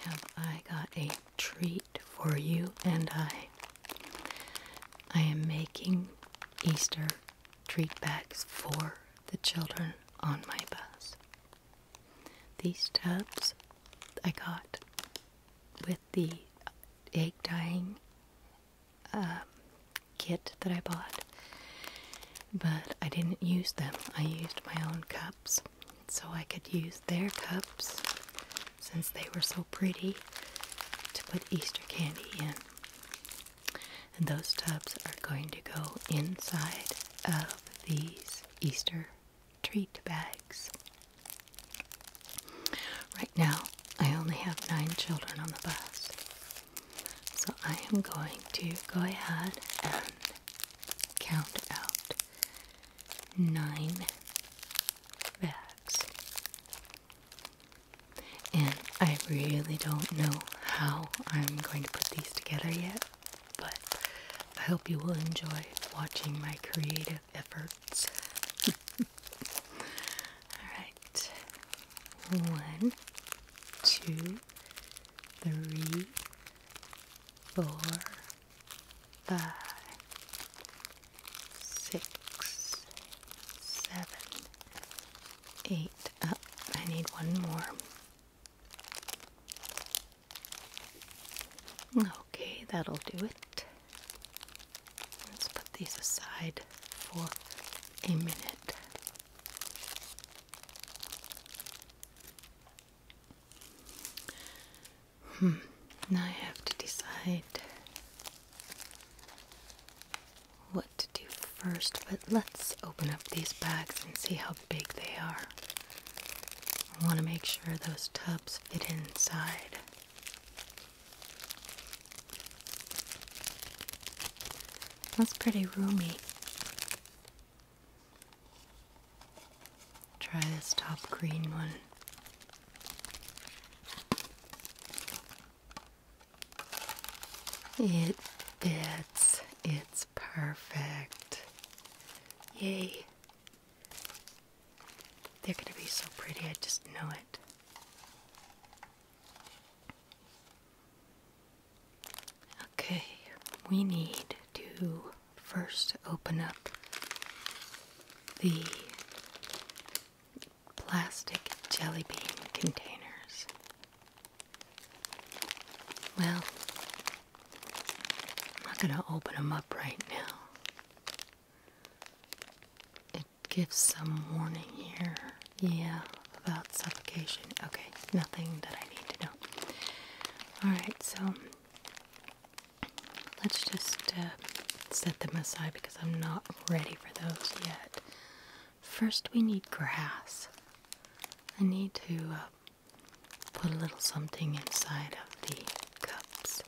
have I got a treat for you and I am making Easter treat bags for the children on my bus. These tubs I got with the egg dyeing kit that I bought, but I didn't use them. I used my own cups so I could use their cups since they were so pretty to put Easter candy in. And those tubs are going to go inside of these Easter treat bags. Right now, I only have 9 children on the bus. So I am going to go ahead and count out 9 bags. And I really don't know how I'm going to put these together yet, but I hope you will enjoy watching my creative efforts. Alright. 1, 2, 3, 4, 5, 6, 7, 8. Oh, I need one more. Okay, that'll do it. Let's put these aside for a minute. Now I have to decide what to do first, but let's open up these bags and see how big they are. I want to make sure those tubs fit inside. That's pretty roomy. Try this top green one. It fits. It's perfect. Yay. They're going to be so pretty, I just know it. Okay, we need to first open up the plastic jelly bean containers. Well, I'm not going to open them up right now. It gives some warning here. Yeah, about suffocation. Okay, nothing that I need to know. Alright, so let's just set them aside because I'm not ready for those yet. First, we need grass. I need to put a little something inside of the cups.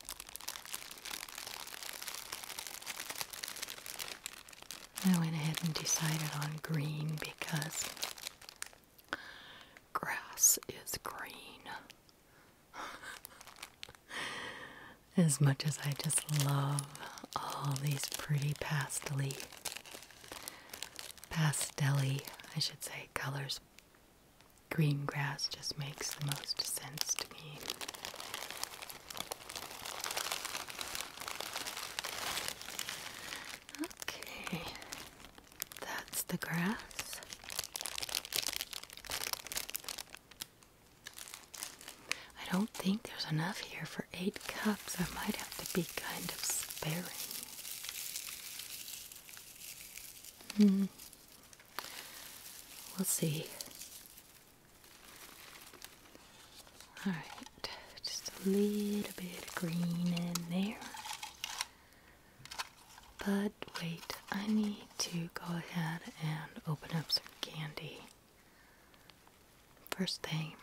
I went ahead and decided on green because grass is green. As much as I just love all these pretty pastel-y, I should say, colors, green grass just makes the most sense to me. Okay, that's the grass. I don't think there's enough here for 8 cups. I might have to be kind of sparing. We'll see. Alright, just a little bit of green in there. But wait, I need to go ahead and open up some candy. First thing,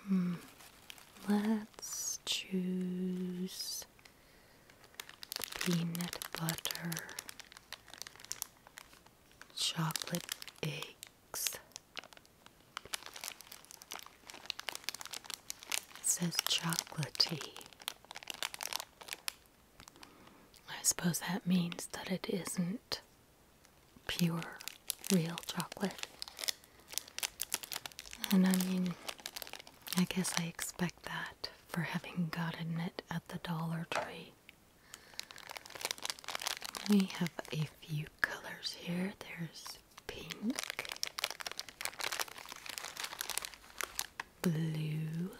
let's choose peanut butter, chocolate eggs. It says chocolatey. I suppose that means that it isn't pure, real chocolate. And I mean, I guess I expect that for having gotten it at the Dollar Tree. We have a few colors here. There's pink, blue,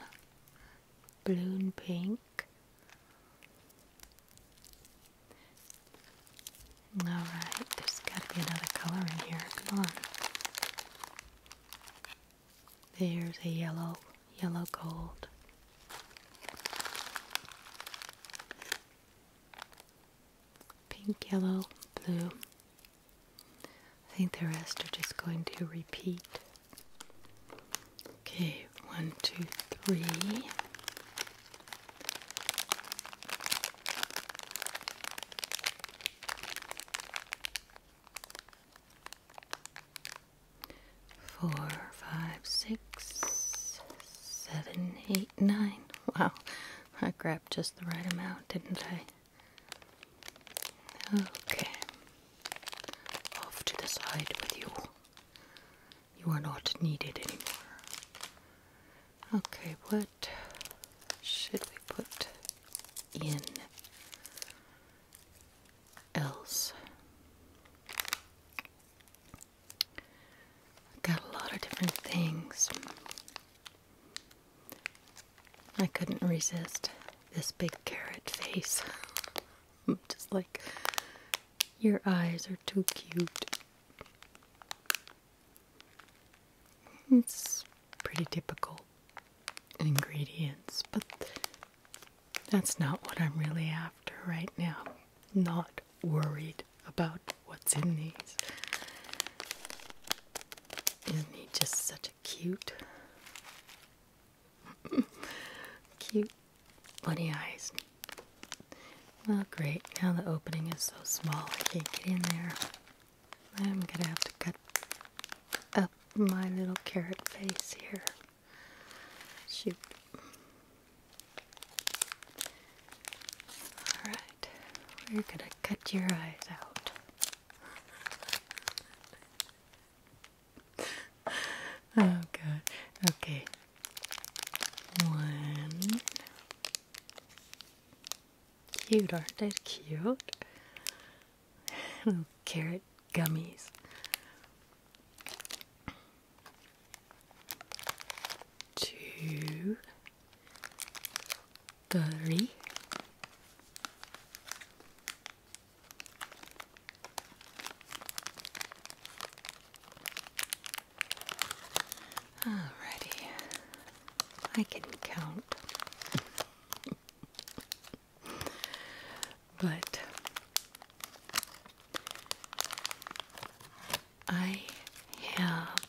blue and pink. Alright, there's got to be another color in here. Come on. There's a yellow, yellow gold. Pink, yellow, blue. I think the rest are just going to repeat. Okay, 1, 2, 3. 4, 5, 6, 7, 8, 9. Wow, I grabbed just the right amount, didn't I? Okay. Off to the side with you. You are not needed anymore. Okay, what should we put in else? Got a lot of different things. I couldn't resist this big carrot face. Just like, your eyes are too cute. It's pretty typical ingredients, but that's not what I'm really after right now. Not worried about what's in these. Isn't he just such a cute bunny eyes? Well, great. Now the opening is so small I can't get in there. I'm gonna have to cut up my little carrot face here. Shoot. Alright. We're gonna cut your eyes out. Oh god. Okay. 1. Cute, aren't they cute? Little carrot gummies. 2, 3. Alrighty. I can count. But I have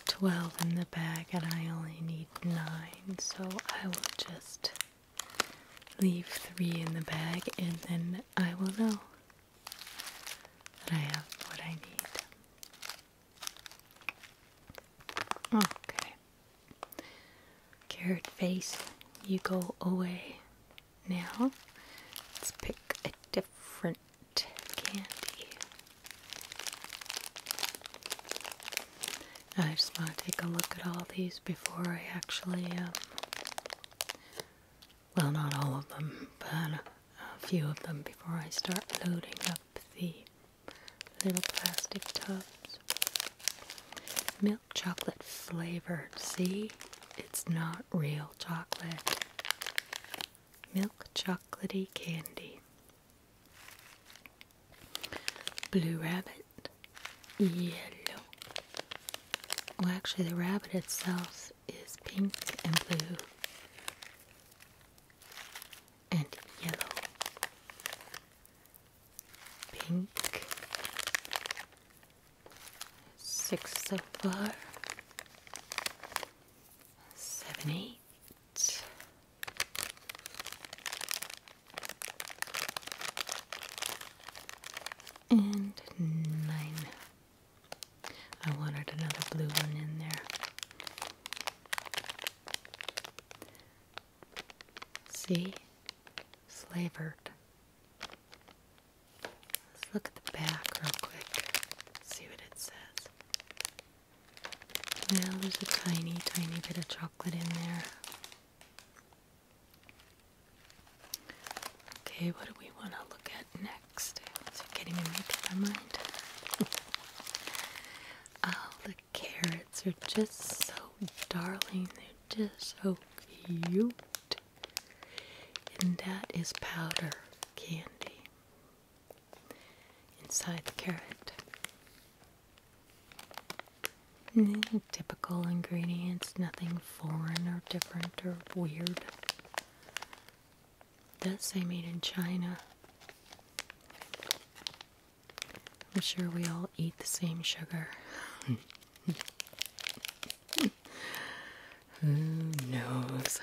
12 in the bag and I only need 9, so I will just leave 3 in the bag and then I will know that I have what I need. Okay. Carrot face, you go away. Now, let's pick a different candy. I just want to take a look at all these before I actually, well, not all of them, but a few of them before I start loading up the little plastic tubs. Milk chocolate flavored. See? It's not real chocolate. Milk chocolatey candy. Blue rabbit. Yellow. Well, actually, the rabbit itself is pink and blue. And yellow. Pink. 6 so far. 7, 8. And 9. I wanted another blue one in there. See? Flavored. Let's look at the back real quick. See what it says. Well, there's a tiny, tiny bit of chocolate in there. Okay, what do we want to look at next? So I can't even make up my mind. Oh, the carrots are just so darling. They're just so cute. And that is powder candy inside the carrot. Typical ingredients, nothing foreign or different or weird. Does say made in China. I'm sure we all eat the same sugar. Who knows?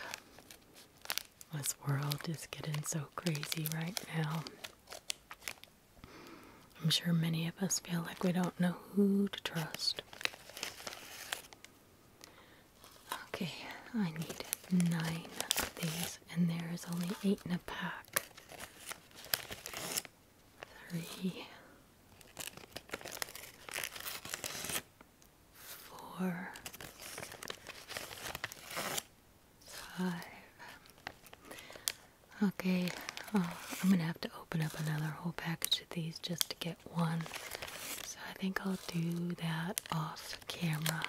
This world is getting so crazy right now. I'm sure many of us feel like we don't know who to trust. Okay, I need 9 of these, and there is only 8 in a pack. 3, 4, 5. Okay, I'm gonna have to open up another whole package of these just to get one. So I think I'll do that off camera.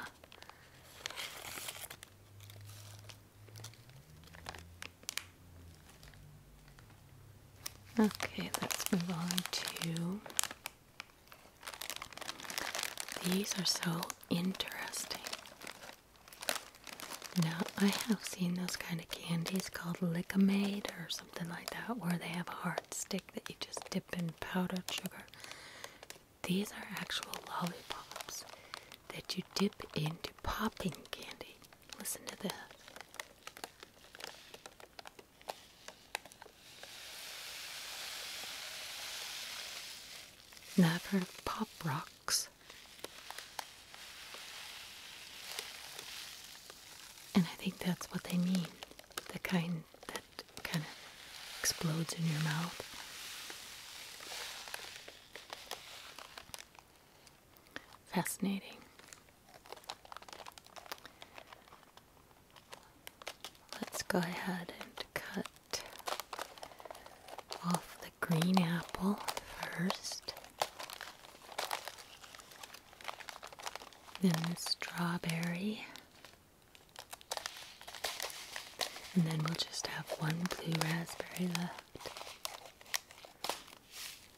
Okay, let's move on to, these are so interesting. Now, I have seen those kind of candies called Lick-a-Maid or something like that, where they have a hard stick that you just dip in powdered sugar. These are actual lollipops that you dip into popping candy. Listen to this. Now I've heard of Pop Rocks. And I think that's what they mean. The kind that kind of explodes in your mouth. Fascinating. Let's go ahead and cut off the green apple first. Then the strawberry. And then we'll just have one blue raspberry left.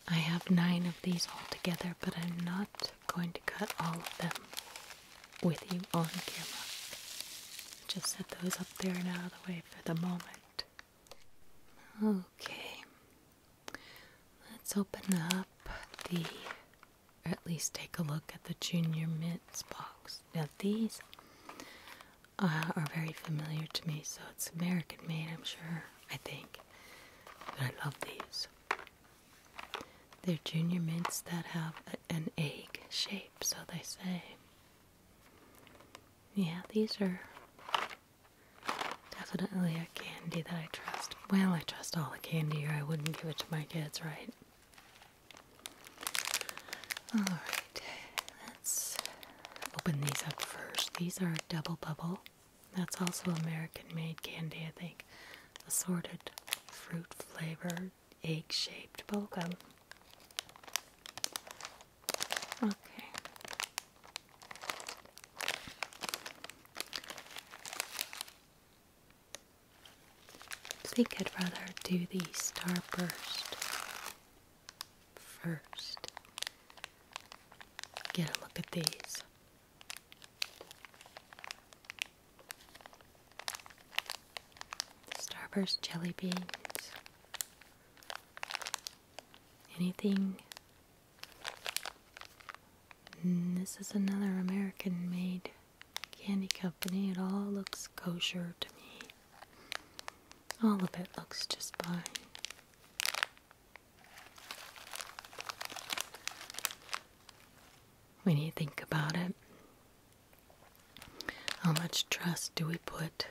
I have 9 of these all together, but I'm not going to cut all of them with you on camera. Just set those up there and out of the way for the moment. Okay. Let's open up or at least take a look at the Junior Mints box. Now these are very familiar to me, so it's American made, I'm sure, I think. But I love these. They're Junior Mints that have an egg shape, so they say. Yeah, these are definitely a candy that I trust. Well, I trust all the candy, or I wouldn't give it to my kids, right? Alright, let's open these up first. These are Double Bubble. That's also American-made candy, I think. Assorted fruit-flavored, egg-shaped bubblegum. Okay. I think I'd rather do the Starburst first. Get a look at these. Starburst jelly beans. Anything. This is another American-made candy company. It all looks kosher to me. All of it looks just fine. When you think about it, how much trust do we put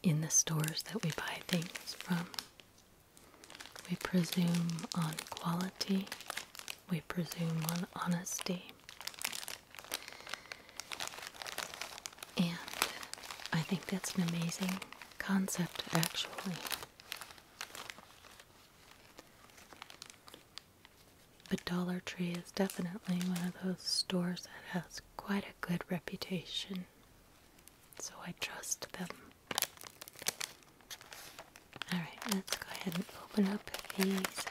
in the stores that we buy things from? We presume on quality. We presume on honesty. And I think that's an amazing concept, actually. But Dollar Tree is definitely one of those stores that has quite a good reputation. So I trust them. Alright, let's go ahead and open up these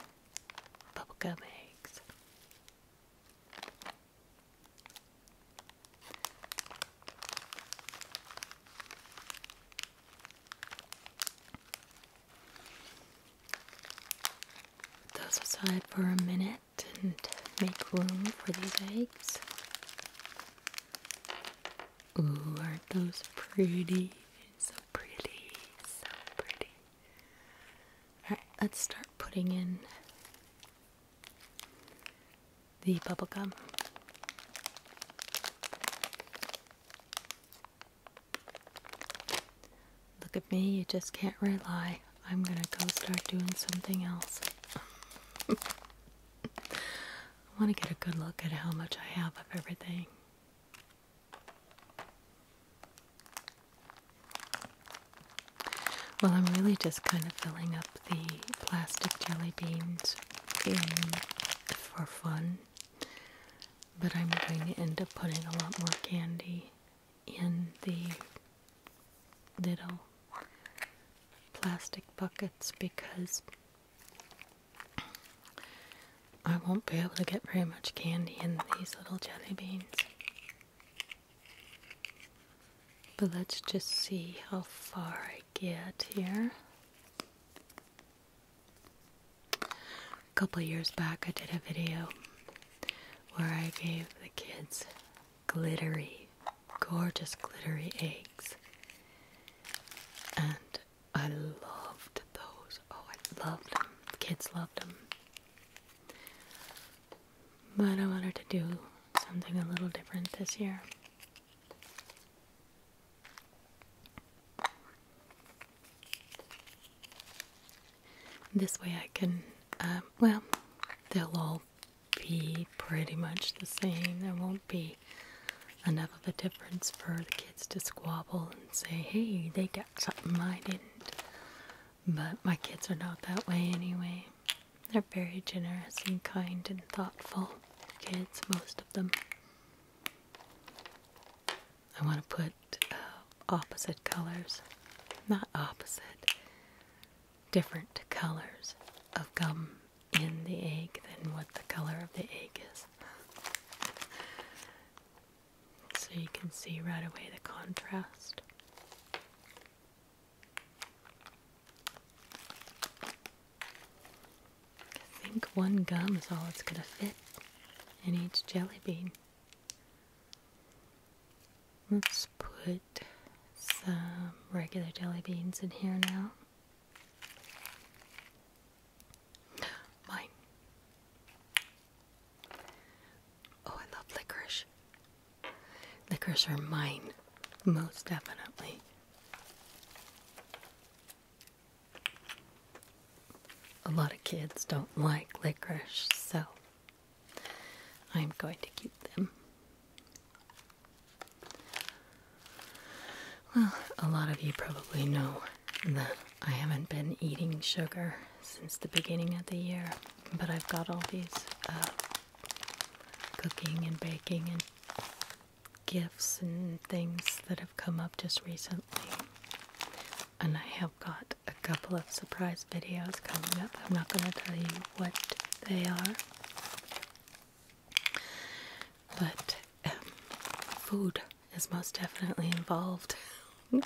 bubblegum eggs. Put those aside for a minute and make room for these eggs. Ooh, aren't those pretty? So pretty, so pretty. Alright, let's start putting in the bubblegum. Look at me, you just can't rely. I'm gonna go start doing something else. I want to get a good look at how much I have of everything. Well, I'm really just kind of filling up the plastic jelly beans for fun, but I'm going to end up putting a lot more candy in the little plastic buckets because I won't be able to get very much candy in these little jelly beans. But let's just see how far I get here. A couple years back I did a video where I gave the kids glittery, gorgeous glittery eggs. And I loved those. Oh, I loved them. The kids loved them. But I wanted to do something a little different this year. This way I can, well, they'll all be pretty much the same. There won't be enough of a difference for the kids to squabble and say, hey, they got something I didn't. But my kids are not that way anyway. They're very generous and kind and thoughtful kids, most of them. I want to put opposite colors, not opposite, different colors of gum in the egg than what the color of the egg is. So you can see right away the contrast. I think one gum is all it's going to fit in each jelly bean. Let's put some regular jelly beans in here now. Mine. Oh, I love licorice. Licorice are mine, most definitely. A lot of kids don't like licorice, so I'm going to keep them. Well, a lot of you probably know that I haven't been eating sugar since the beginning of the year, but I've got all these cooking and baking and gifts and things that have come up just recently. And I have got a couple of surprise videos coming up. I'm not going to tell you what they are. But food is most definitely involved. Yum.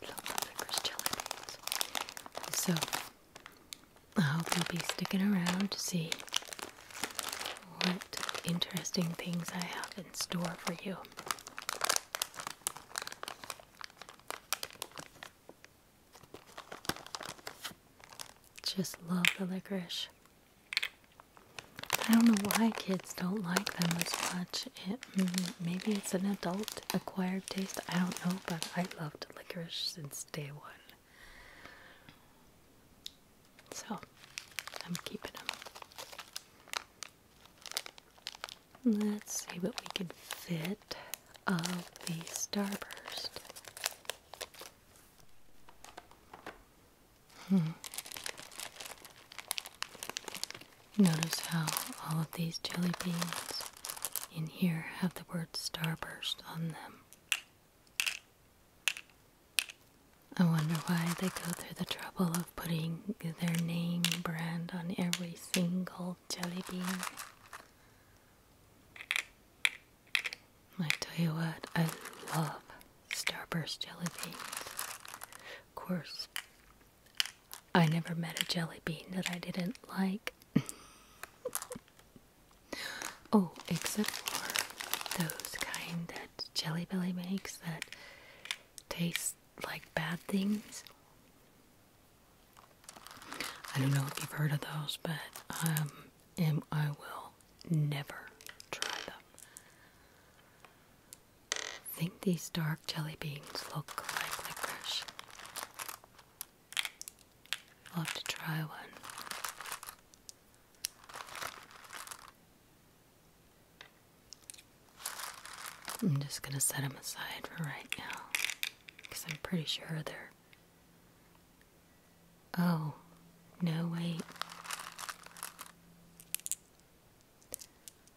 Love the licorice jelly beans. So, I hope you'll be sticking around to see what interesting things I have in store for you. Just love the licorice. I don't know why kids don't like them as much. Maybe it's an adult acquired taste. I don't know, but I loved licorice since day one. So, I'm keeping them. Let's see what we can fit of the Starburst. Notice how all of these jelly beans in here have the word Starburst on them. I wonder why they go through the trouble of putting their name brand on every single jelly bean. I tell you what, I love Starburst jelly beans. Of course, I never met a jelly bean that I didn't like. Oh, except for those kind that Jelly Belly makes that taste like bad things. I don't know if you've heard of those, but I will never try them. I think these dark jelly beans look like licorice. I'll have to try one. I'm just going to set them aside for right now, because I'm pretty sure they're... Oh, no, wait.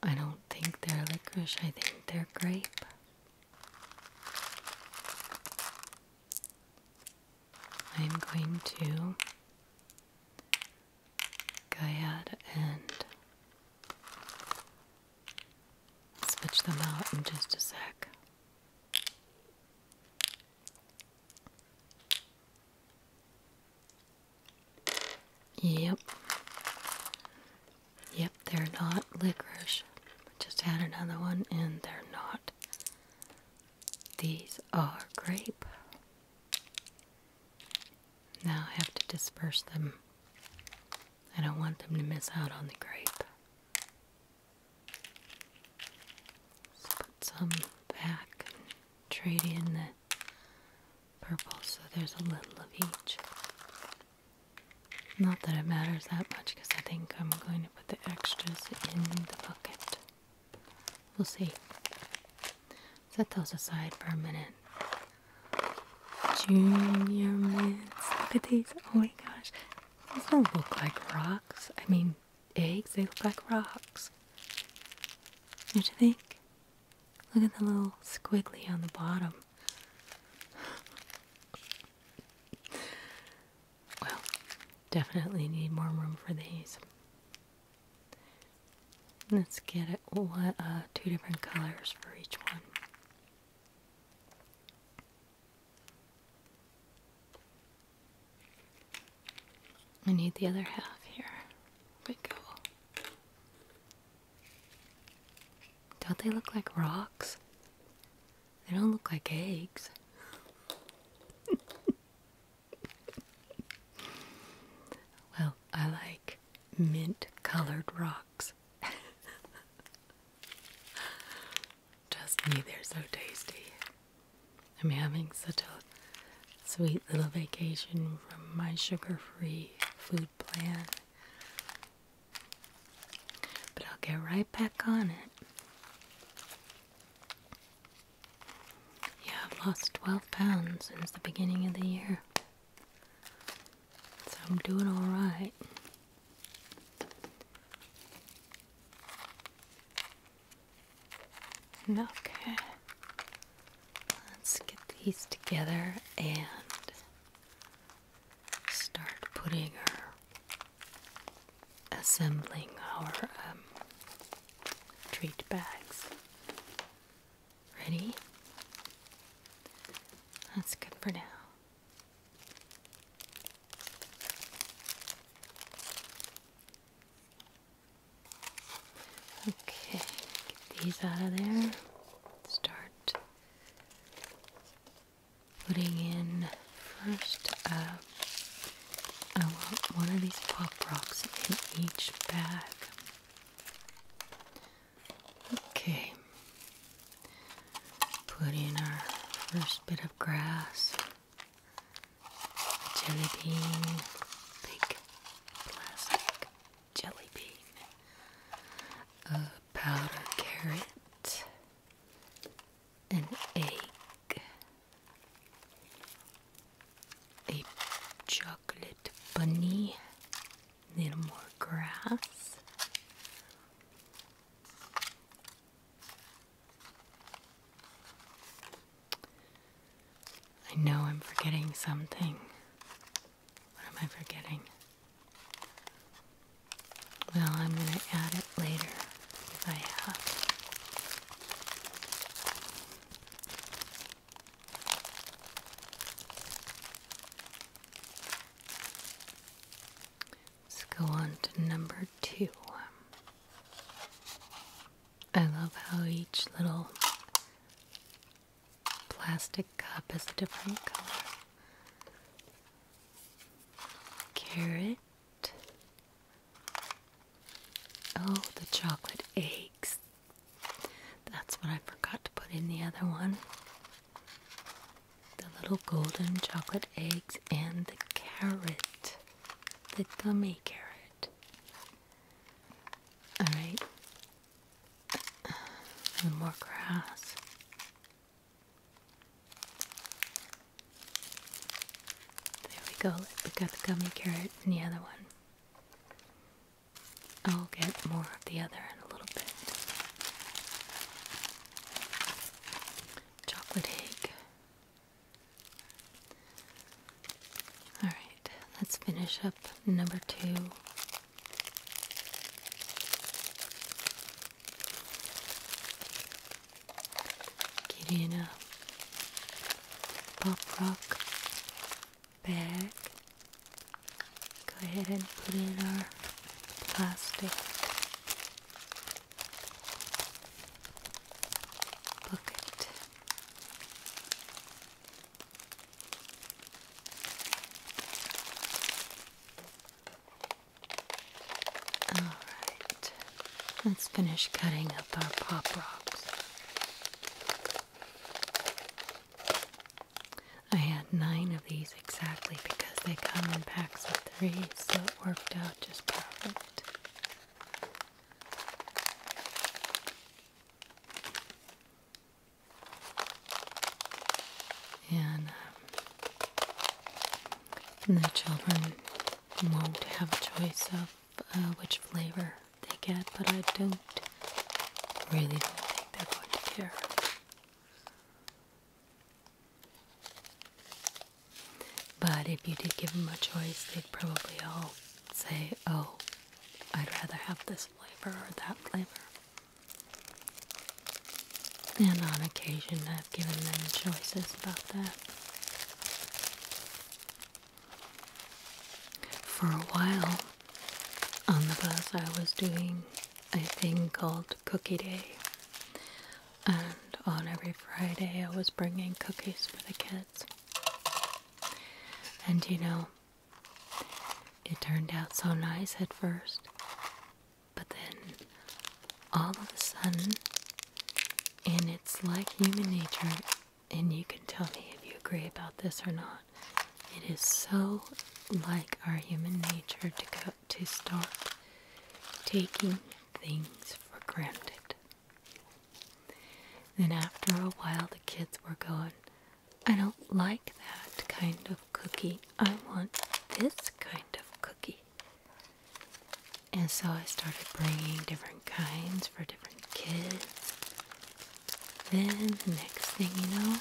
I don't think they're licorice, I think they're grape. I'm going to go ahead and switch them out in just a sec. Yep. Yep, they're not licorice. Just had another one and they're not. These are grape. Now I have to disperse them. I don't want them to miss out on the grape. Let's put some back and trade in the purple so there's a little of each. Not that it matters that much because I think I'm going to put the extras in the bucket. We'll see. Set those aside for a minute. Junior mints. Look at these. Oh my gosh. These don't look like rocks. I mean, eggs. They look like rocks. Don't you think? Look at the little squiggly on the bottom. Well, definitely need more room for these. Let's get it. Two different colors for each one. I need the other half here. There we go. Don't they look like rocks? They don't look like eggs. Well, I like mint colored rocks. Trust me, they're so tasty. I'm having such a sweet little vacation from my sugar-free food plan. But I'll get right back on it. Yeah, I've lost 12 pounds since the beginning of the year. So I'm doing alright. Okay. Let's get these together and start putting assembling our treat bags. Ready? That's good for now. Okay, get these out of there. Start putting in first I want one of these pop rocks in each bag. Okay. Put in our first bit of grass, a jelly bean, big plastic jelly bean, a powdered carrot, an egg, a chocolate bunny, a little more grass, something. What am I forgetting? Well, I'm going to add it later if I have. Let's go on to number 2. I love how each little plastic cup is a different color. Carrot. Oh, the chocolate eggs. That's what I forgot to put in the other one. The little golden chocolate eggs and the carrot. The gummy carrot. Alright. And more grass. There we go. We got the gummy carrot and the other one. I'll get more of the other in a little bit. Chocolate egg. Alright, let's finish up number 2. Get in a pop rock bag. Go ahead and put in our plastic bucket. Alright, let's finish cutting up our pop rocks. I had 9 of these exactly because they come in packs of 3, so it worked out just perfect. And the children won't have a choice of which flavor they get, but I really don't think they're going to care. But if you did give them a choice, they'd probably all say, oh, I'd rather have this flavor or that flavor. And on occasion, I've given them choices about that. For a while, on the bus, I was doing a thing called Cookie Day. And on every Friday, I was bringing cookies for the kids. And you know, it turned out so nice at first. But then, all of a sudden, and it's like human nature, and you can tell me if you agree about this or not, it is so like our human nature to start taking things for granted. Then after a while the kids were going, I don't like that kind of cookie. I want this kind of cookie. And so I started bringing different kinds for different kids. Then the next thing you know,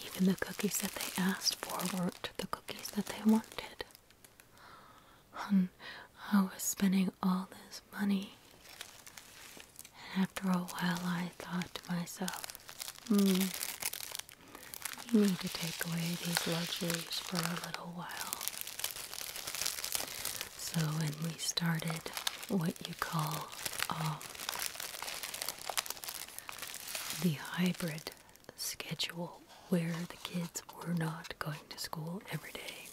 even the cookies that they asked for weren't the cookies that they wanted. And I was spending all this money. And after a while I thought to myself, you need to take away these luxuries for a little while. So when we started what you call the hybrid schedule, where the kids were not going to school every day,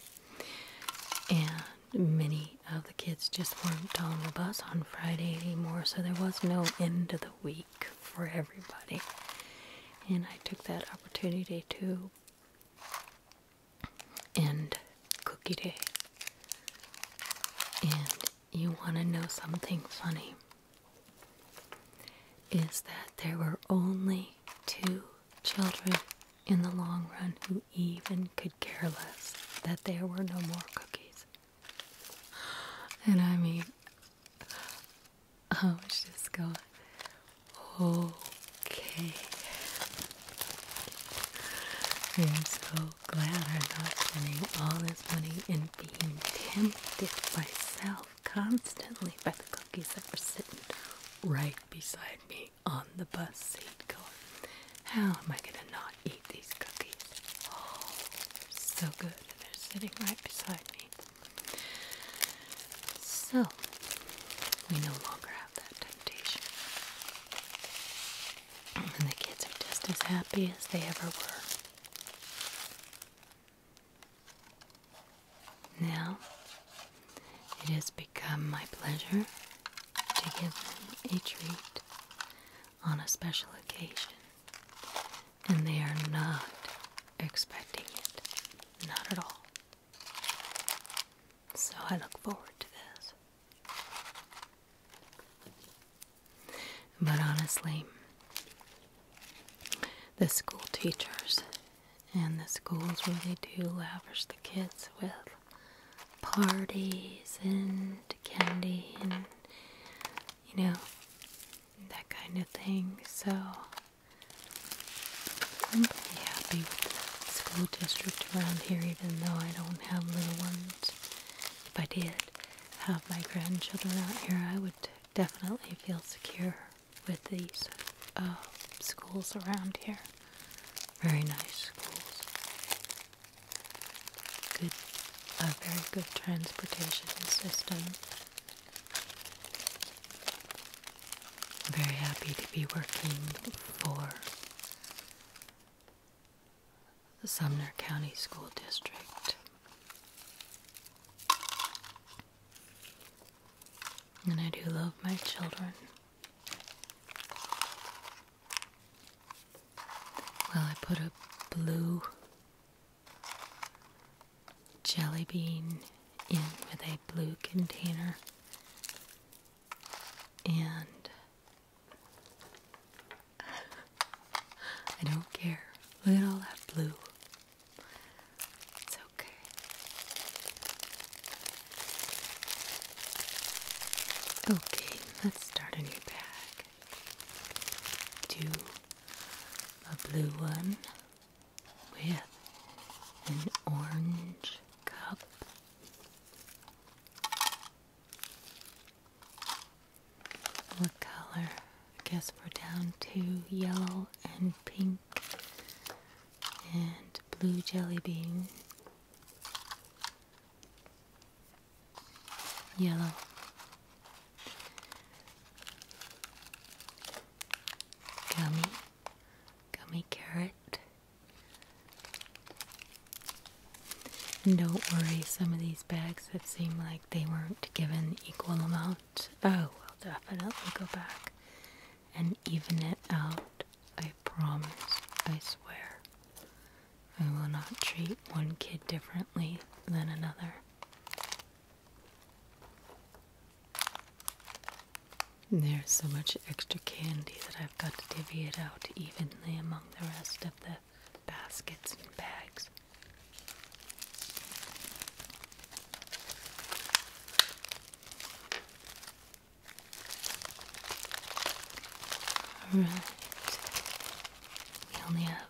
and many of the kids just weren't on the bus on Friday anymore, so there was no end of the week for everybody. And I took that opportunity to end Cookie Day. And you want to know something funny? Is that there were only 2 children in the long run who even could care less that there were no more cookies. And I mean, I was just going, okay. myself constantly by the cookies that were sitting right beside me on the bus seat going, how am I going to not eat these cookies? Oh, so good. And they're sitting right beside me. So, we no longer have that temptation. And the kids are just as happy as they ever were. Now, it has become my pleasure to give them a treat on a special occasion. And they are not expecting it. Not at all. So I look forward to this. But honestly, the school teachers and the schools really do lavish the kids with parties and candy and, you know, that kind of thing. So I'm pretty happy with the school district around here, even though I don't have little ones. If I did have my grandchildren out here, I would definitely feel secure with these schools around here. Very nice schools. Good, a very good transportation system. I'm very happy to be working for the Sumner County School District. And I do love my children. Well, I put a blue jelly bean in with a blue container, and I don't care. Look at all that blue. It's okay. Okay, let's start a new bag. Do a blue one with an orange cup. What color? I guess we're down to yellow and pink and blue jelly bean. Yellow. Gummy carrot. And don't worry, some of these bags that seem like they weren't given equal amounts, oh, we'll definitely go back and even it out. I promise, I swear. I will not treat one kid differently than another. There's so much extra candy that I've got to divvy it out evenly among the rest of the baskets and bags. Alright, we only have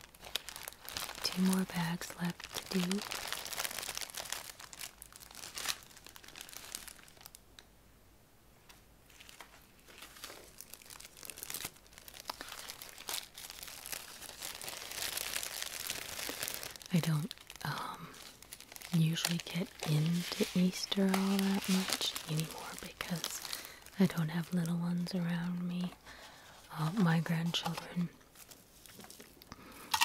2 more bags left to do. I don't usually get into Easter all that much anymore because I don't have little ones around me. My grandchildren.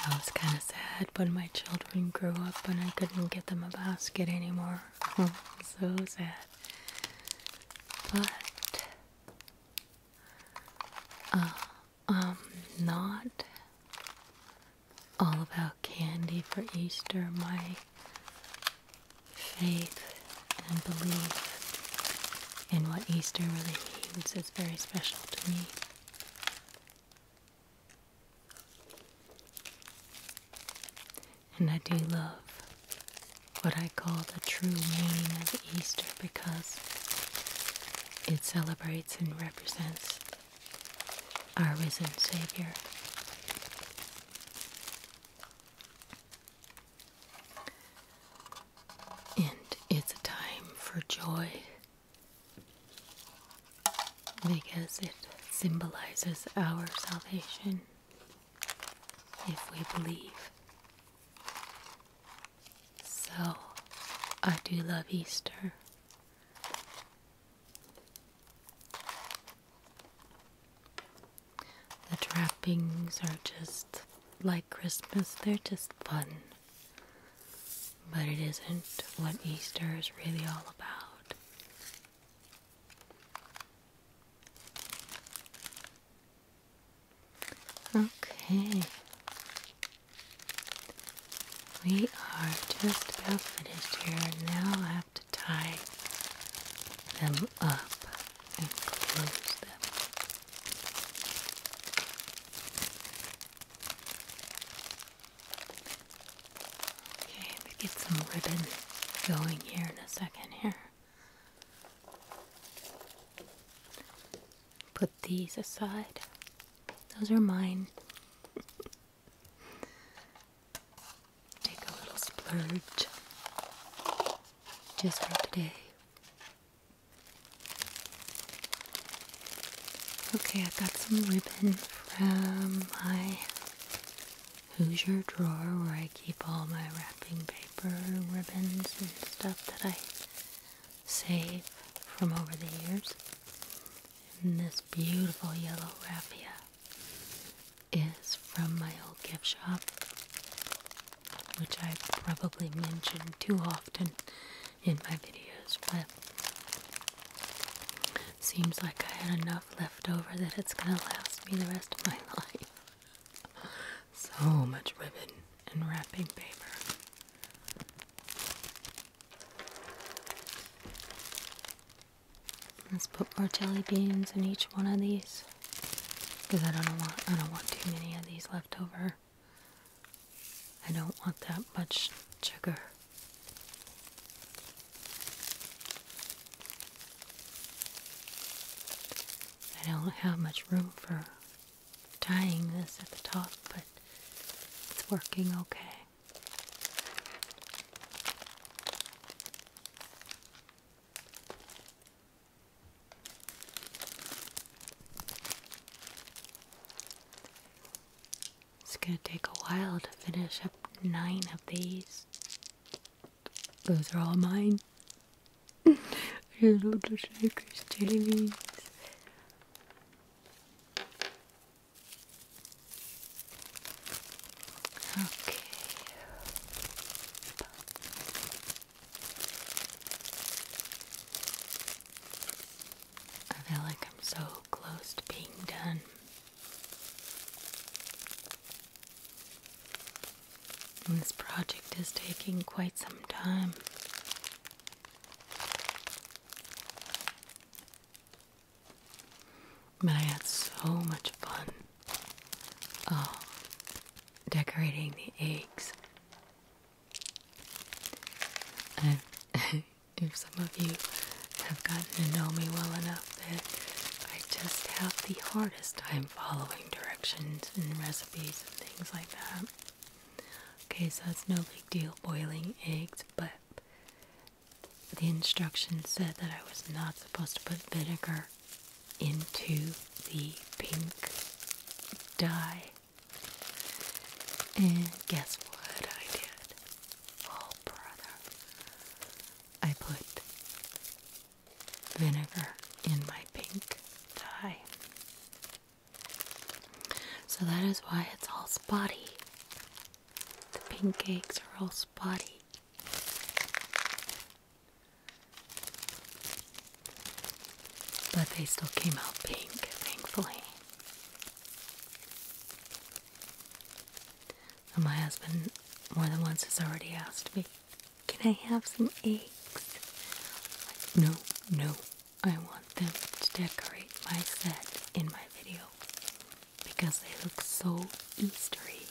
I was kind of sad when my children grew up and I couldn't get them a basket anymore. So sad. But not all about candy for Easter. My faith and belief in what Easter really means is very special to me. And I do love what I call the true meaning of Easter because it celebrates and represents our risen Savior. And it's a time for joy because it symbolizes our salvation if we believe. So, I do love Easter. The trappings are just like Christmas, they're just fun. But it isn't what Easter is really all about. Okay. We are just about finished here. Now I have to tie them up and close them. Okay, we get some ribbon going here in a second here. Put these aside. Those are mine. Make a little splurge just for today. Okay, I got some ribbon from my Hoosier drawer where I keep all my wrapping paper, ribbons, and stuff that I save from over the years. And this beautiful yellow raffia is from my old gift shop, which I probably mention too often in my videos, but seems like I had enough left over that it's gonna last me the rest of my life. So much ribbon and wrapping paper. Let's put more jelly beans in each one of these, because I don't want too many of these left over. I don't want that much sugar. I don't have much room for tying this at the top, but it's working okay. It's gonna take a while to finish up 9 of these. Those are all mine. Here's little shakers, jelly beans. Okay. I feel like I'm so close to being done. And this project is taking quite some time. But I had so much fun. Oh, decorating the eggs. And if some of you have gotten to know me well enough that I just have the hardest time following directions and recipes and things like that. Okay, so it's no big deal boiling eggs, but the instructions said that I was not supposed to put vinegar into the pink dye. And guess what I did? Oh, brother. I put vinegar in my pink dye. So that is why it's all spotty. The pink eggs are all spotty. But they still came out pink, thankfully. And my husband more than once has already asked me, can I have some eggs? No, I want them to decorate my set in my video because they look so Eastery.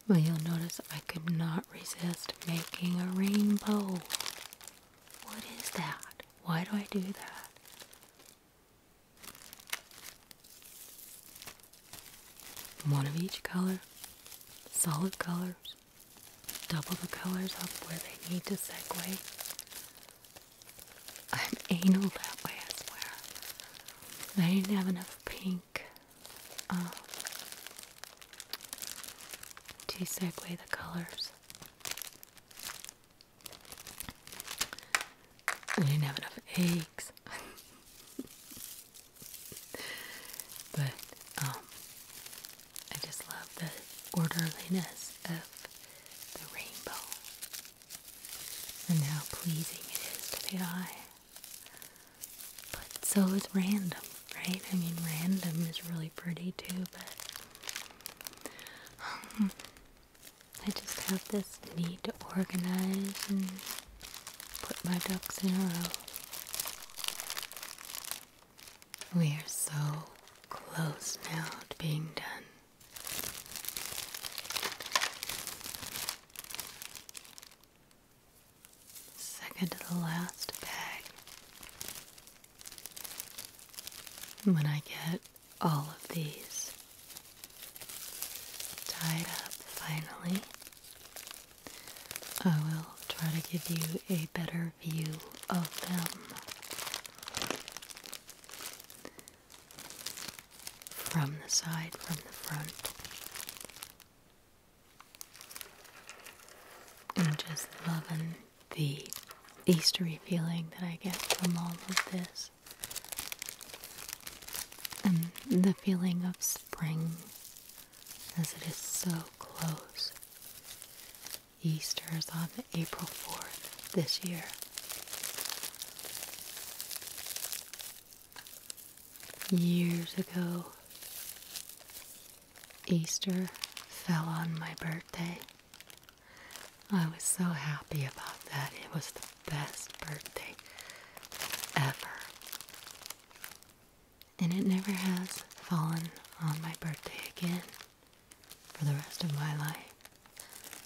Well, you'll notice I could not resist making a rainbow. What is that? Why do I do that? One of each color, solid colors, double the colors up where they need to segue. I'm anal that way. I didn't have enough pink to segue the colors. I didn't have enough eggs. But I just love the orderliness of the rainbow and how pleasing it is to the eye. But so is random, right? I mean, random is really pretty too, but I just have this need to organize and put my ducks in a row. We are so close now to being done. Second to the last bag. When I get all of these tied up finally, I will try to give you a better view of them from the side, from the front. I'm just loving the Eastery feeling that I get from all of this. And the feeling of spring as it is so close. Easter is on April 4th this year. Years ago, Easter fell on my birthday. I was so happy about that. It was the best birthday ever. And it never has fallen on my birthday again for the rest of my life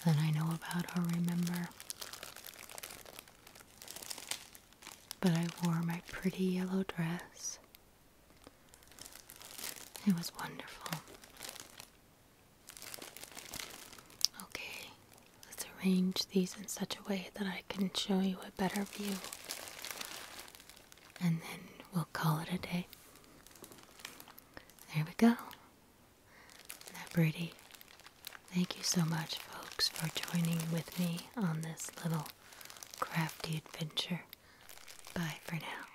that I know about or remember. But I wore my pretty yellow dress. It was wonderful. Okay, let's arrange these in such a way that I can show you a better view. And then we'll call it a day. There we go. Isn't that pretty? Thank you so much, folks, for joining with me on this little crafty adventure. Bye for now.